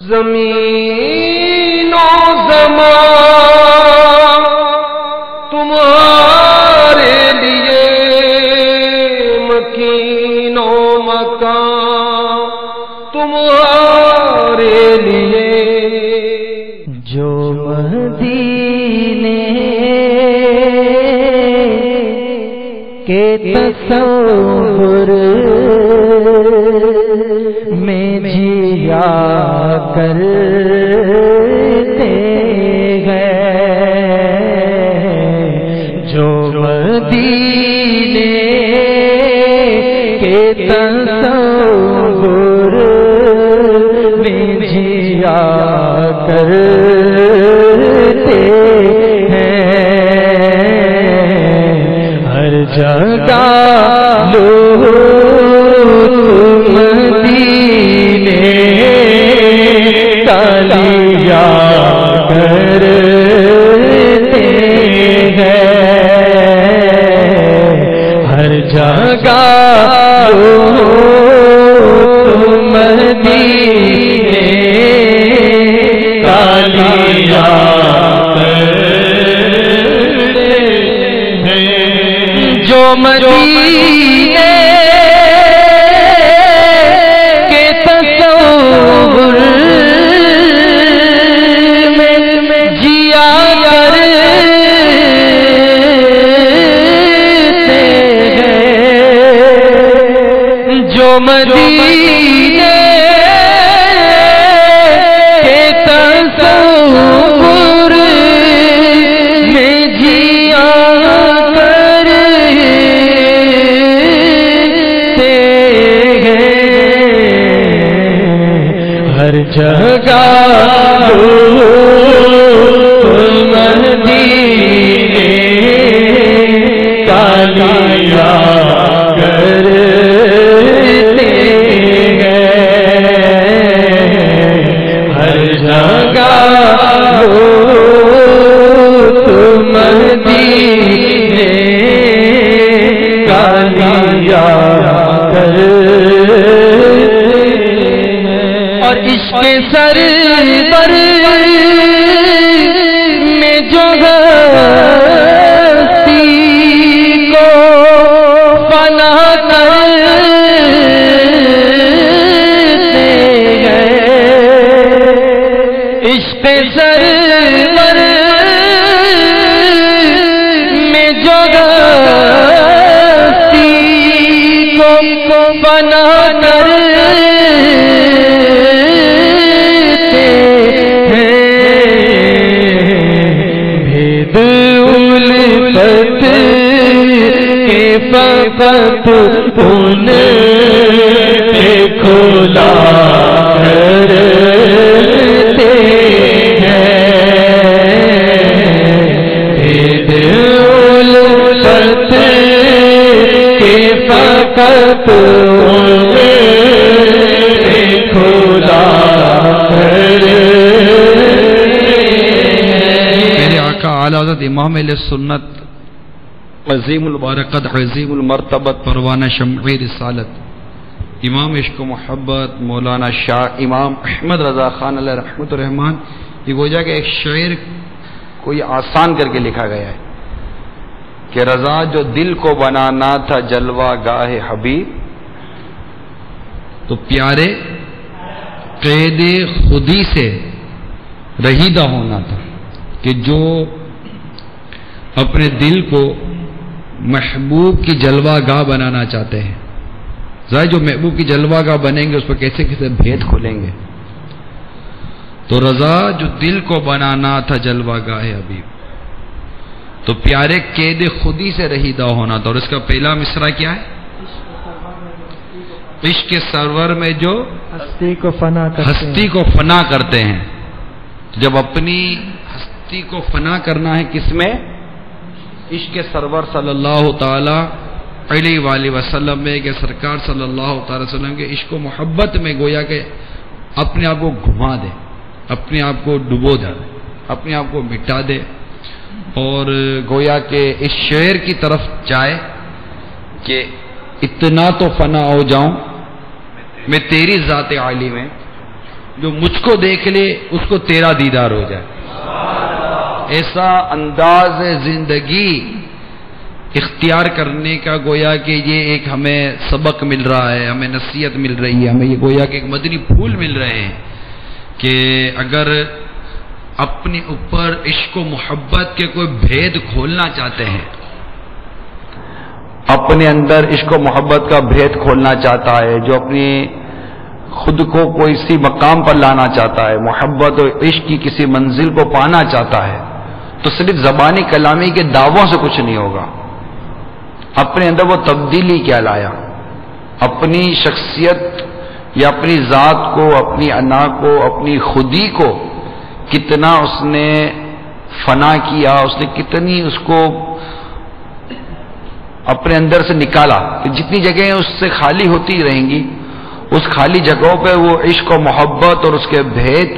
زمین و زمان تمہارے لیے، مکین و مکان تمہارے لیے، جو مدینے کے تصور میں جیا کرتے ہیں، جو مدینے کے تصور میں جیا کرتے ہیں، ہر جگہ مدینے کے تصور میں جیا کرتے ہیں، جو مدینے کے تصور میں جیا ہر جگہ مدینے کا لیا کرتے ہیں، ہر جگہ مدینے کا لیا عشق سرور میں جو ہستی کو فنا کرتے ہیں، عشق سرور میں جو ہستی کو فنا فقط ان پہ کھلا کرتے ہیں، الفت کے فقط ان پہ کھلا کرتے ہیں۔ میرے آقا اعلیٰ حضرت امام اہل سنت عظیم البرکت عظیم المرتبت پروانہ شمع رسالت امام عشق و محبت مولانا شاہ امام احمد رضا خان علیہ رحمۃ الرحمان، یہ گویا کہ ایک شعر کوئی آسان کر کے لکھا گیا ہے کہ رضا جو دل کو بنانا تھا جلوہ گاہ حبیب، تو پیارے قید خودی سے رہیدہ ہونا تھا، کہ جو اپنے دل کو محبوب کی جلوہ گاہ بنانا چاہتے ہیں، ظاہر جو محبوب کی جلوہ گاہ بنیں گے اس پر کیسے کیسے بھید کھولیں گے، تو رضا جو دل کو بنانا تھا جلوہ گاہ حبیب، تو پیارے قید خودی سے رہیدہ ہونا تھا، اور اس کا پہلا مصرع کیا ہے؟ عشق سرور میں جو ہستی کو فنا کرتے ہیں، جب اپنی ہستی کو فنا کرنا ہے کس میں؟ عشق سرور صلی اللہ تعالی علیہ وآلہ وسلم میں، کہ سرکار صلی اللہ تعالی وسلم کے عشق و محبت میں گویا کہ اپنے آپ کو گھما دے، اپنے آپ کو ڈبو دے، اپنے آپ کو مٹا دے، اور گویا کہ اس شعر کی طرف جائے کہ اتنا تو فنا ہو جاؤں میں تیری ذات عالی میں، جو مجھ کو دیکھ لے اس کو تیرا دیدار ہو جائے. ایسا انداز زندگی اختیار کرنے کا گویا کہ یہ ایک ہمیں سبق مل رہا ہے، ہمیں نصیحت مل رہی ہے، ہمیں یہ گویا کہ ایک مدنی پھول مل رہے ہیں کہ اگر اپنے اوپر عشق و محبت کے کوئی بھید کھولنا چاہتے ہیں، اپنے اندر عشق و محبت کا بھید کھولنا چاہتا ہے، جو اپنی خود کو کوئی اسی مقام پر لانا چاہتا ہے، محبت اور عشق کی کسی منزل کو پانا چاہتا ہے، تو صرف زبانی کلامی کے دعووں سے کچھ نہیں ہوگا. اپنے اندر وہ تبدیلی کیا لایا، اپنی شخصیت یا اپنی ذات کو، اپنی انا کو، اپنی خودی کو کتنا اس نے فنا کیا، اس نے کتنی اس کو اپنے اندر سے نکالا کہ جتنی جگہیں اس سے خالی ہوتی رہیں گی، اس خالی جگہوں پہ وہ عشق و محبت اور اس کے بھید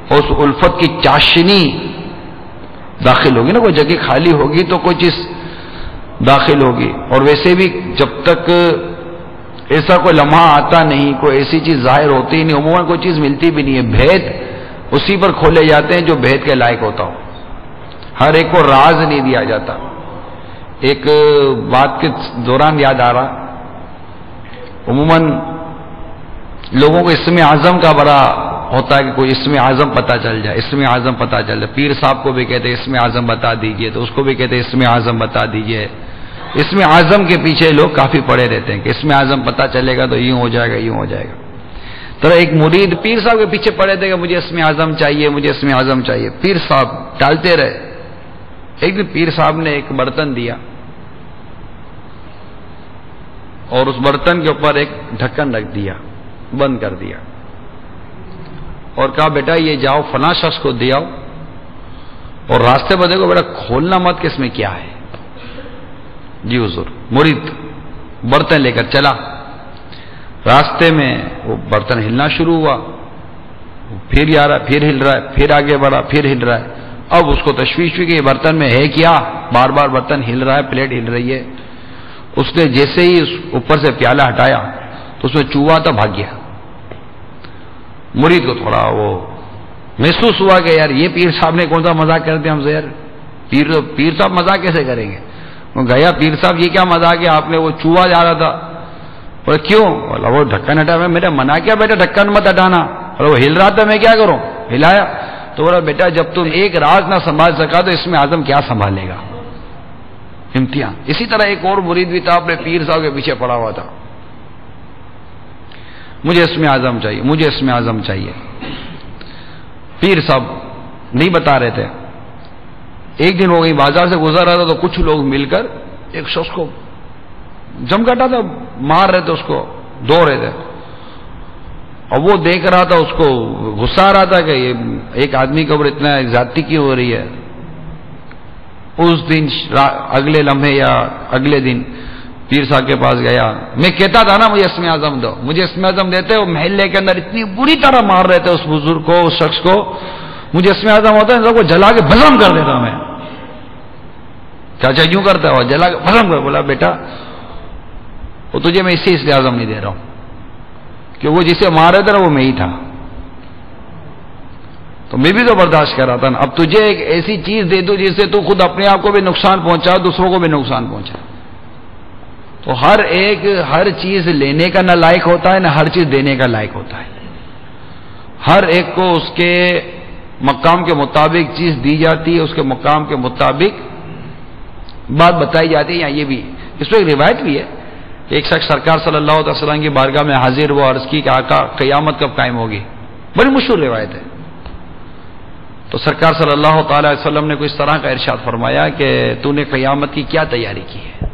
اور اس الفت کی چاشنی داخل ہوگی نا. کوئی جگہ خالی ہوگی تو کوئی چیز داخل ہوگی. اور ویسے بھی جب تک ایسا کوئی لمحہ آتا نہیں، کوئی ایسی چیز ظاہر ہوتی ہی نہیں، عموماً کوئی چیز ملتی بھی نہیں ہے. بھید اسی پر کھولے جاتے ہیں جو بھید کے لائق ہوتا ہو. ہر ایک کو راز نہیں دیا جاتا. ایک بات کے دوران یاد آ رہا، عموماً لوگوں کو اسم اعظم کا بڑا ہوتا ہے کہ کوئی اسم اعظم پتہ چل جائے، اسم اعظم پتہ چل جائے. پیر صاحب کو بھی کہتے ہیں اسم اعظم بتا دیجئے، تو اس کو بھی کہتے ہیں اسم اعظم بتا دیجئے. اسم اعظم کے پیچھے لوگ کافی پڑے رہتے ہیں کہ اسم اعظم پتہ چلے گا تو یوں ہو جائے گا، یوں ہو جائے گا. تو ایک مرید پیر صاحب کے پیچھے پڑے تھے کہ مجھے اسم اعظم چاہیے، مجھے اسم اعظم چاہیے. پیر صاحب ٹالتے رہے. ایک دن پیر صاحب نے ایک برتن دیا اور اس برتن کے اوپر ایک ڈھکن رکھ دیا، بند کر دیا، اور کہا بیٹا یہ جاؤ فلاں شخص کو دے آؤ اور راستے پر دیکھو بیٹا کھولنا مت کہ اس میں کیا ہے. جی حضور. مرید برتن لے کر چلا. راستے میں وہ برتن ہلنا شروع ہوا، پھر آ رہا ہے، پھر ہل رہا ہے، پھر آگے بڑھا، پھر ہل رہا ہے. اب اس کو تشویش ہوئی کہ یہ برتن میں ہے کیا، بار بار برتن ہل رہا ہے، پلیٹ ہل رہی ہے. اس نے جیسے ہی اس اوپر سے پیالہ ہٹایا تو اس میں چوہا تھا، بھاگ گیا. مرید کو تھوڑا وہ محسوس ہوا کہ یار یہ پیر صاحب نے کون سا مذاق کر دیا ہم سے. یار پیر صاحب مذاق کیسے کریں گے. وہ گیا، پیر صاحب یہ کیا مذاق ہے، آپ نے وہ چوہا جا رہا تھا. بولے کیوں؟ بولا وہ ڈھکن ہٹا. میرے منع کیا بیٹا ڈھکن مت ہٹانا. اور وہ ہل رہا تھا، میں کیا کروں، ہلایا. تو بولا بیٹا جب تم ایک راز نہ سنبھال سکا تو اس میں اعظم کیا سنبھالے گا. امتحان. اسی طرح ایک اور مرید بھی تھا، اپنے پیر صاحب کے پیچھے پڑا ہوا تھا، مجھے اس میں اعظم چاہیے، مجھے اس میں اعظم چاہیے. پیر صاحب نہیں بتا رہے تھے. ایک دن وہ کہیں بازار سے گزر رہا تھا تو کچھ لوگ مل کر ایک شخص کو جم کاٹا تھا، مار رہے تھے، اس کو دو رہے تھے. اور وہ دیکھ رہا تھا، اس کو غصہ آ رہا تھا کہ یہ ایک آدمی کے اوپر اتنا زیادتی کیوں ہو رہی ہے. اس دن اگلے لمحے یا اگلے دن پیر صاحب کے پاس گیا. میں کہتا تھا نا مجھے اسم اعظم دو، مجھے اسم اعظم دیتے. وہ محلے کے اندر اتنی بری طرح مار رہے تھے اس بزرگ کو، اس شخص کو. مجھے اسم اعظم ہوتا ہے کو جلا کے بھسم کر دیتا میں. چاچا یوں کرتا ہے، جلا کے بھسم کر. بولا بیٹا وہ تجھے میں اس لیے اعظم نہیں دے رہا ہوں کہ وہ جسے مار رہے تھا نا وہ میں ہی تھا، تو میں بھی تو برداشت کر رہا تھا نا. اب تجھے ایک ایسی چیز دے دوں جس سے تو خود اپنے آپ کو بھی نقصان پہنچا، دوسروں کو بھی نقصان پہنچا. تو ہر ایک ہر چیز لینے کا نہ لائق ہوتا ہے، نہ ہر چیز دینے کا لائق ہوتا ہے. ہر ایک کو اس کے مقام کے مطابق چیز دی جاتی ہے، اس کے مقام کے مطابق بات بتائی جاتی ہے. یہاں یہ بھی اس میں ایک روایت بھی ہے کہ ایک شخص سرکار صلی اللہ علیہ وسلم کی بارگاہ میں حاضر ہوا، عرض کی کہ آقا قیامت کب قائم ہوگی. بڑی مشہور روایت ہے. تو سرکار صلی اللہ تعالی علیہ وسلم نے کچھ طرح کا ارشاد فرمایا کہ تو نے قیامت کی کیا تیاری کی ہے.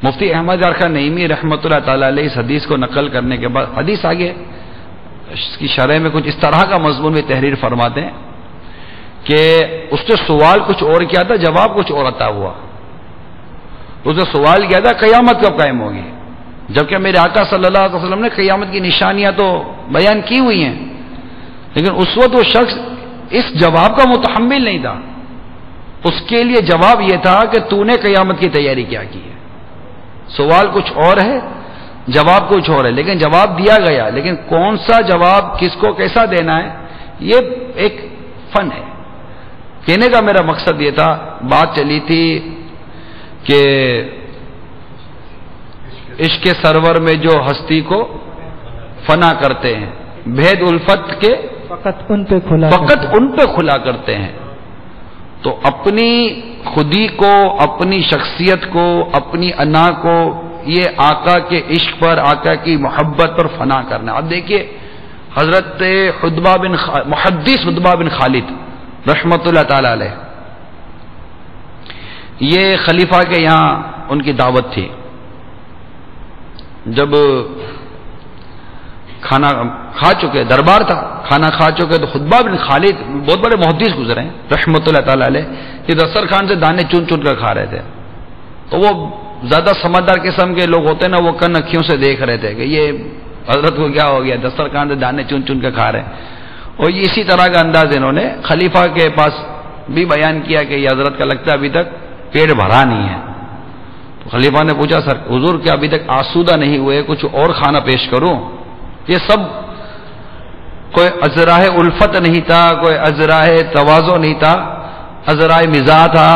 مفتی احمد یار خان نعیمی رحمۃ اللہ تعالی علیہ اس حدیث کو نقل کرنے کے بعد حدیث آگے اس کی شرح میں کچھ اس طرح کا مضمون میں تحریر فرماتے ہیں کہ اس نے سوال کچھ اور کیا تھا، جواب کچھ اور عطا ہوا. اس نے سوال کیا تھا قیامت کب قائم ہوگی، جبکہ میرے آقا صلی اللہ علیہ وسلم نے قیامت کی نشانیاں تو بیان کی ہوئی ہیں، لیکن اس وقت وہ شخص اس جواب کا متحمل نہیں تھا. اس کے لیے جواب یہ تھا کہ تو نے قیامت کی تیاری کیا کی ہے. سوال کچھ اور ہے، جواب کچھ اور ہے، لیکن جواب دیا گیا، لیکن کون سا جواب کس کو کیسا دینا ہے یہ ایک فن ہے۔ کہنے کا میرا مقصد یہ تھا، بات چلی تھی کہ عشق سرور میں جو ہستی کو فنا کرتے ہیں، بھید الفت کے فقط ان پہ کھلا کرتے ہیں۔ تو اپنی خودی کو، اپنی شخصیت کو، اپنی انا کو یہ آقا کے عشق پر، آقا کی محبت پر فنا کرنا۔ اب دیکھیے حضرت محدث حدبہ بن خالد رحمت اللہ تعالی علیہ، یہ خلیفہ کے یہاں ان کی دعوت تھی۔ جب کھانا کھا چکے، دربار تھا، کھانا کھا چکے، تو حدبہ بن خالد بہت بڑے محدث گزرے ہیں رحمت اللہ تعالی علیہ، کہ دسترخوان سے دانے چن چن کر کھا رہے تھے۔ تو وہ زیادہ سمجھدار قسم کے لوگ ہوتے ہیں نا، وہ کن اکھیوں سے دیکھ رہے تھے کہ یہ حضرت کو کیا ہو گیا، دسترخوان سے دانے چن چن کر کھا رہے ہیں۔ اور اسی طرح کا انداز انہوں نے خلیفہ کے پاس بھی بیان کیا کہ یہ حضرت کا لگتا ہے ابھی تک پیٹ بھرا نہیں ہے۔ تو خلیفہ نے پوچھا، سر حضور کیا ابھی تک آسودہ نہیں ہوئے، کچھ اور کھانا پیش کروں؟ یہ سب کوئی ازراہ الفت نہیں تھا، کوئی ازراہ تواضع نہیں تھا، ازراہ مزاح تھا،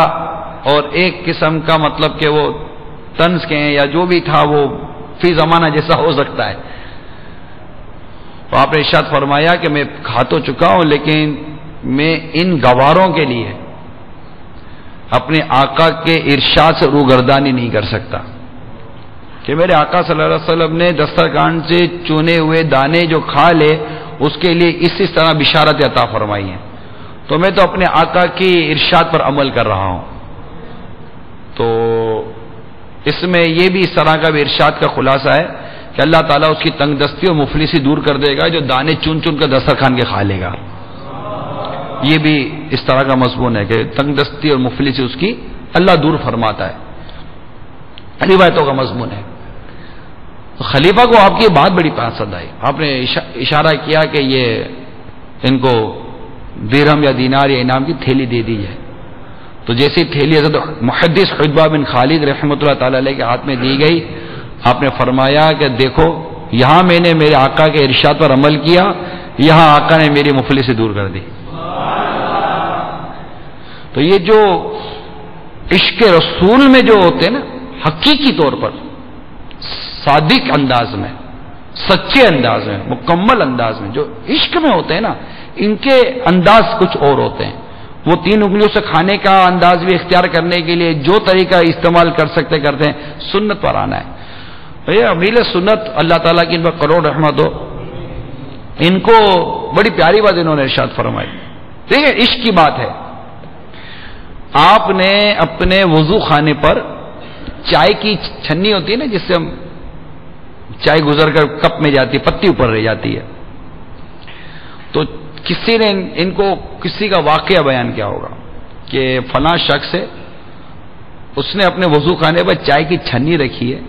اور ایک قسم کا مطلب کہ وہ طنز کے یا جو بھی تھا وہ فی زمانہ جیسا ہو سکتا ہے۔ تو آپ نے ارشاد فرمایا کہ میں کھا تو چکا ہوں، لیکن میں ان گواروں کے لیے اپنے آقا کے ارشاد سے روگردانی نہیں کر سکتا کہ میرے آقا صلی اللہ علیہ وسلم نے دسترخوان سے چنے ہوئے دانے جو کھا لے اس کے لیے اس طرح بشارت عطا فرمائی ہے، تو میں تو اپنے آقا کی ارشاد پر عمل کر رہا ہوں۔ تو اس میں یہ بھی اس طرح کا بھی ارشاد کا خلاصہ ہے کہ اللہ تعالیٰ اس کی تنگ دستی اور مفلسی دور کر دے گا جو دانے چن چن کر دسترخوان کے کھا لے گا۔ یہ بھی اس طرح کا مضمون ہے کہ تنگ دستی اور مفلسی اس کی اللہ دور فرماتا ہے، روایتوں کا مضمون ہے۔ تو خلیفہ کو آپ کی بات بڑی پسند آئی، آپ نے اشارہ کیا کہ یہ ان کو درہم یا دینار یا انعام کی تھیلی دے دی ہے۔ تو جیسی تھیلی حضرت محدث حدبہ بن خالد رحمۃ اللہ تعالی علیہ کے ہاتھ میں دی گئی، آپ نے فرمایا کہ دیکھو یہاں میں نے میرے آقا کے ارشاد پر عمل کیا، یہاں آقا نے میری مفلسی دور کر دی۔ تو یہ جو عشق رسول میں جو ہوتے ہیں نا، حقیقی طور پر صادق انداز میں، سچے انداز میں، مکمل انداز میں جو عشق میں ہوتے ہیں نا، ان کے انداز کچھ اور ہوتے ہیں۔ وہ 3 انگلیوں سے کھانے کا انداز بھی اختیار کرنے کے لیے جو طریقہ استعمال کر سکتے کرتے ہیں، سنت پر آنا ہے۔ یہ امیل سنت اللہ تعالیٰ کی ان پر کروڑ رحمت ہو، ان کو بڑی پیاری بات انہوں نے ارشاد فرمائی۔ دیکھیں عشق کی بات ہے، آپ نے اپنے وضو خانے پر چائے کی چھنی ہوتی ہے نا، جس سے ہم چائے گزر کر کپ میں جاتی ہے، پتی اوپر رہ جاتی ہے، تو کسی نے ان کو کسی کا واقعہ بیان کیا ہوگا کہ فلاں شخص ہے، اس نے اپنے وضو خانے پر چائے کی چھنی رکھی ہے،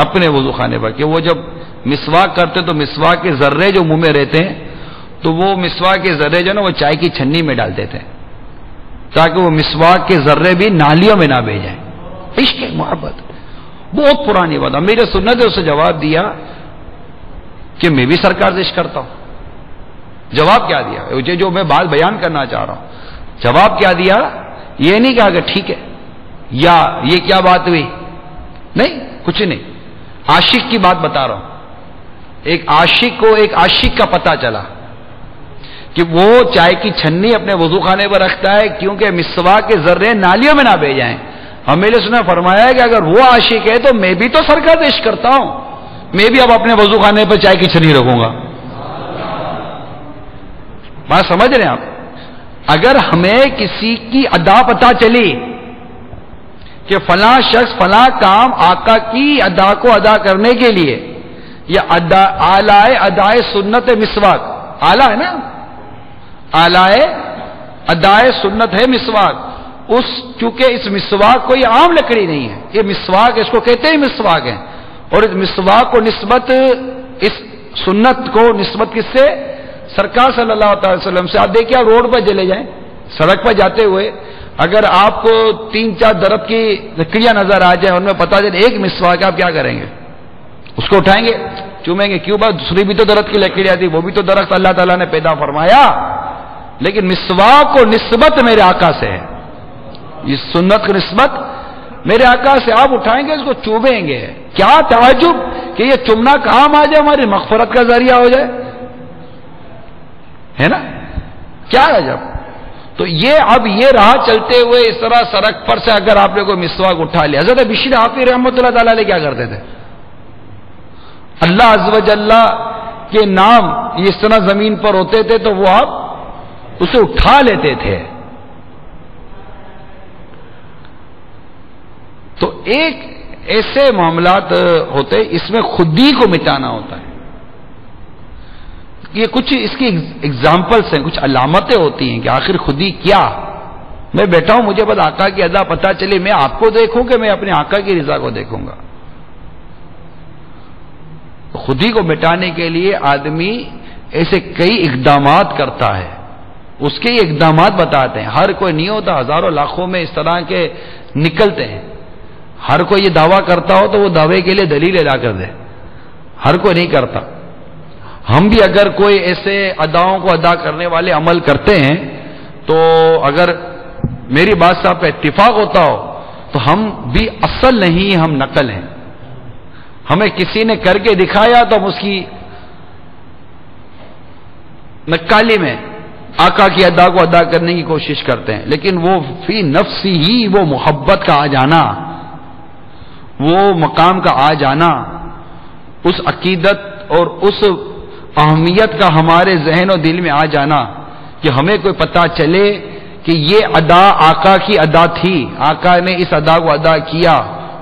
اپنے وضو خانے پر، کہ وہ جب مسواک کرتے تو مسواک کے ذرے جو منہ میں رہتے ہیں تو وہ مسواک کے ذرے جو نا وہ چائے کی چھنی میں ڈالتے تھے تاکہ وہ مسواک کے ذرے بھی نالیوں میں نہ بہ جائیں۔ عشق محبت بہت پرانی بات۔ امیر سنت نے اسے جواب دیا کہ میں بھی سرکار سے عشق کرتا ہوں۔ جواب کیا دیا؟ جو میں بات بیان کرنا چاہ رہا ہوں، جواب کیا دیا؟ یہ نہیں کہا کہ ٹھیک ہے یا یہ کیا بات ہوئی، نہیں، کچھ نہیں، عاشق کی بات بتا رہا ہوں۔ ایک عاشق کو ایک عاشق کا پتہ چلا کہ وہ چائے کی چھنی اپنے وضو خانے پر رکھتا ہے کیونکہ مسواک کے ذرے نالیوں میں نہ بہ جائیں۔ ہمیں نے سنا فرمایا ہے کہ اگر وہ عاشق ہے تو میں بھی تو سرکار سے عشق کرتا ہوں، میں بھی اب اپنے وضو خانے پر چائے کی چھنی رکھوں گا۔ بات سمجھ رہے ہیں آپ؟ اگر ہمیں کسی کی ادا پتہ چلی کہ فلاں شخص فلاں کام آقا کی ادا کو ادا کرنے کے لیے یا آلائے ادائے سنت مسواک، آلہ ہے نا، آلائے ادائے سنت ہے مسواک، چونکہ اس مسواک کو یہ عام لکڑی نہیں ہے، یہ مسواک اس کو کہتے ہیں مسواک ہے، اور اس مسواک کو نسبت، اس سنت کو نسبت کس سے؟ سرکار صلی اللہ علیہ وسلم سے۔ آپ دیکھیں آپ روڈ پر چلے جائیں، سڑک پر جاتے ہوئے اگر آپ کو 3-4 درخت کی لکڑیاں نظر آ جائیں، ان میں پتہ چلے ایک مسواک ہے، آپ کیا کریں گے؟ اس کو اٹھائیں گے چومیں گے، کیوں بات دوسری بھی تو درخت کی لکڑیاں تھی، وہ بھی تو درخت اللہ تعالیٰ نے پیدا فرمایا، لیکن مسواک کو نسبت میرے آقا سے ہے، یہ سنت کی نسبت میرے آقا سے، آپ اٹھائیں گے اس کو چومیں گے، کیا تعجب کہ یہ چومنا کام آ جائے ہماری مغفرت کا ذریعہ ہو جائے، ہے نا، کیا عجب۔ تو یہ اب یہ راہ چلتے ہوئے اس طرح سڑک پر سے اگر آپ نے کوئی مسواک اٹھا لیا، حضرت بشیر حافظ رحمۃ اللہ تعالی علیہ کیا کرتے تھے، اللہ عز و جل کے نام اس طرح زمین پر ہوتے تھے تو وہ آپ اسے اٹھا لیتے تھے۔ تو ایک ایسے معاملات ہوتے اس میں خودی کو مٹانا ہوتا ہے، یہ کچھ اس کی اگزامپلس ہیں، کچھ علامتیں ہوتی ہیں کہ آخر خودی کیا، میں بیٹھا ہوں مجھے بس آقا کی ادا پتہ چلے، میں آپ کو دیکھوں کہ میں اپنے آقا کی رضا کو دیکھوں گا۔ خودی کو مٹانے کے لیے آدمی ایسے کئی اقدامات کرتا ہے، اس کے یہ اقدامات بتاتے ہیں، ہر کوئی نہیں ہوتا، ہزاروں لاکھوں میں اس طرح کے نکلتے ہیں، ہر کوئی یہ دعویٰ کرتا ہو تو وہ دعوے کے لیے دلیل لا کر دے، ہر کوئی نہیں کرتا۔ ہم بھی اگر کوئی ایسے اداؤں کو ادا کرنے والے عمل کرتے ہیں تو اگر میری بات سے آپ کا اتفاق ہوتا ہو تو ہم بھی اصل نہیں، ہم نقل ہیں، ہمیں کسی نے کر کے دکھایا تو ہم اس کی نقالی میں آقا کی ادا کو ادا کرنے کی کوشش کرتے ہیں، لیکن وہ فی نفسی ہی وہ محبت کا آ جانا، وہ مقام کا آ جانا، اس عقیدت اور اس اہمیت کا ہمارے ذہن و دل میں آ جانا کہ ہمیں کوئی پتہ چلے کہ یہ ادا آقا کی ادا تھی، آقا نے اس ادا کو ادا کیا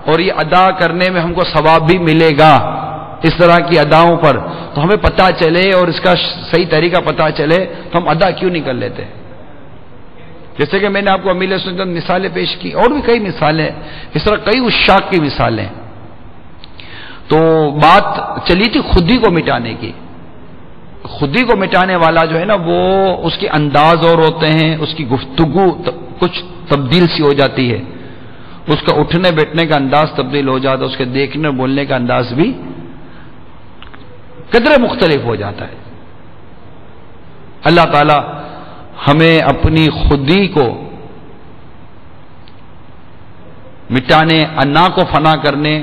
اور یہ ادا کرنے میں ہم کو ثواب بھی ملے گا اس طرح کی اداؤں پر، تو ہمیں پتہ چلے اور اس کا صحیح طریقہ پتہ چلے تو ہم ادا کیوں نہیں کر لیتے؟ جیسے کہ میں نے آپ کو امیل سنت مثالیں پیش کی، اور بھی کئی مثالیں اس طرح، کئی عشاق کی مثالیں۔ تو بات چلی تھی خودی کو مٹانے کی، خودی کو مٹانے والا جو ہے نا وہ اس کے انداز اور ہوتے ہیں، اس کی گفتگو کچھ تبدیل سی ہو جاتی ہے، اس کا اٹھنے بیٹھنے کا انداز تبدیل ہو جاتا ہے، اس کے دیکھنے بولنے کا انداز بھی قدرے مختلف ہو جاتا ہے۔ اللہ تعالی ہمیں اپنی خودی کو مٹانے، انا کو فنا کرنے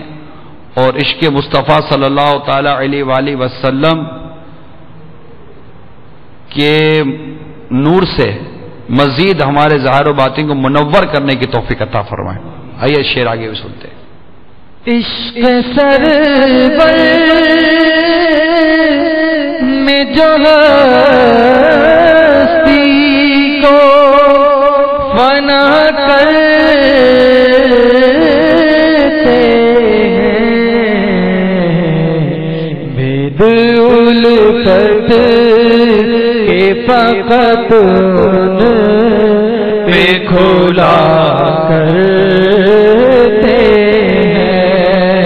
اور عشق مصطفیٰ صلی اللہ تعالی علیہ وآلہ وسلم کے نور سے مزید ہمارے ظاہر و باطن کو منور کرنے کی توفیق عطا فرمائے۔ آئیے شعر آگے بھی سنتے ہیں۔ عشق سرور میں جو ہستی کو فنا کرتے ہیں، بید الفت کے فقط ان میں کھولا کرتے ہیں،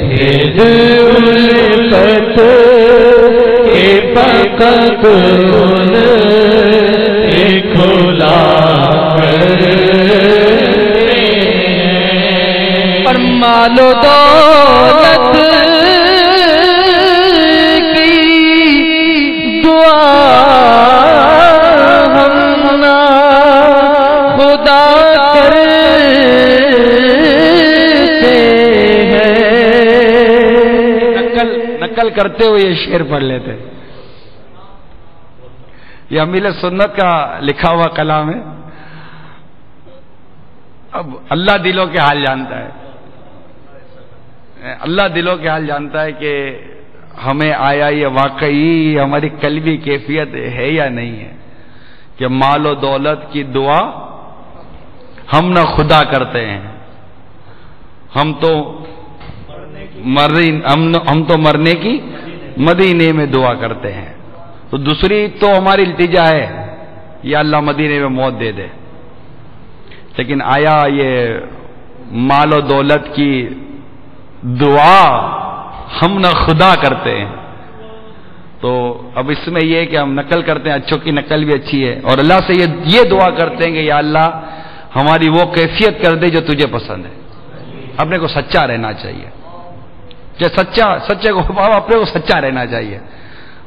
بید الفت کے فقط ان میں کھولا کرتے ہیں، اور مال و دولت کرتے ہوئے یہ شعر پڑھ لیتے، یہ امیل سنت کا لکھا ہوا کلام ہے۔ اب اللہ دلوں کے حال جانتا ہے، اللہ دلوں کے حال جانتا ہے کہ ہمیں آیا یہ واقعی ہماری قلبی کیفیت ہے یا نہیں ہے کہ مال و دولت کی دعا ہم نہ خدا کرتے ہیں، ہم تو مرنے کی مدینے میں دعا کرتے ہیں، تو دوسری تو ہماری التجا ہے یا اللہ مدینے میں موت دے دے، لیکن آیا یہ مال و دولت کی دعا ہم نہ خدا کرتے ہیں؟ تو اب اس میں یہ کہ ہم نقل کرتے ہیں، اچھوں کی نقل بھی اچھی ہے، اور اللہ سے یہ دعا کرتے ہیں کہ یا اللہ ہماری وہ کیفیت کر دے جو تجھے پسند ہے، اپنے کو سچا رہنا چاہیے۔ کہ سچے کو اپنے کو سچا رہنا چاہیے.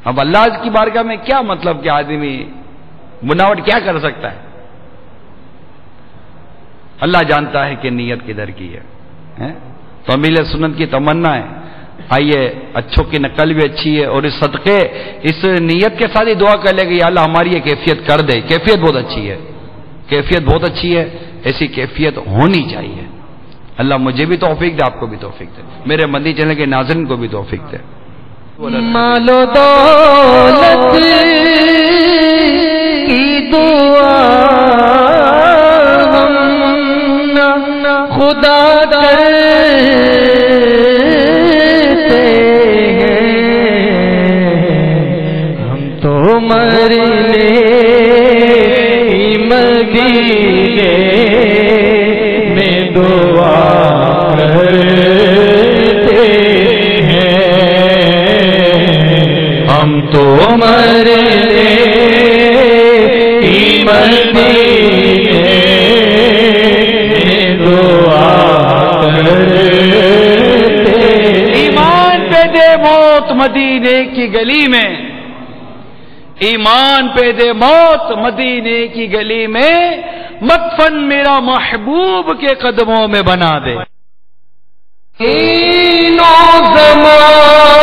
اب اللہ کی بارگاہ میں کیا مطلب کہ آدمی بناوٹ کیا کر سکتا ہے؟ اللہ جانتا ہے کہ نیت کدھر کی ہے. تو امیل سنت کی تمنا ہے آئیے اچھوں کی نقل بھی اچھی ہے اور اس صدقے اس نیت کے ساتھ ہی دعا کر لے کہ یا اللہ ہماری یہ کیفیت کر دے. کیفیت بہت اچھی ہے, کیفیت بہت اچھی ہے, ایسی کیفیت ہونی چاہیے. اللہ مجھے بھی توفیق دے, آپ کو بھی توفیق دے, میرے مدنی چینل کے ناظرین کو بھی توفیق دے. مال و دولت کی دعا خدا کرتے ہیں, ہم تو مرنے مدینے میں دعا کرتے ہیں, ہم تو مرنے مدینے مدینے کی گلی میں, ایمان پہ دے موت مدینے کی گلی میں, مدفن میرا محبوب کے قدموں میں بنا دے. تینوں زمان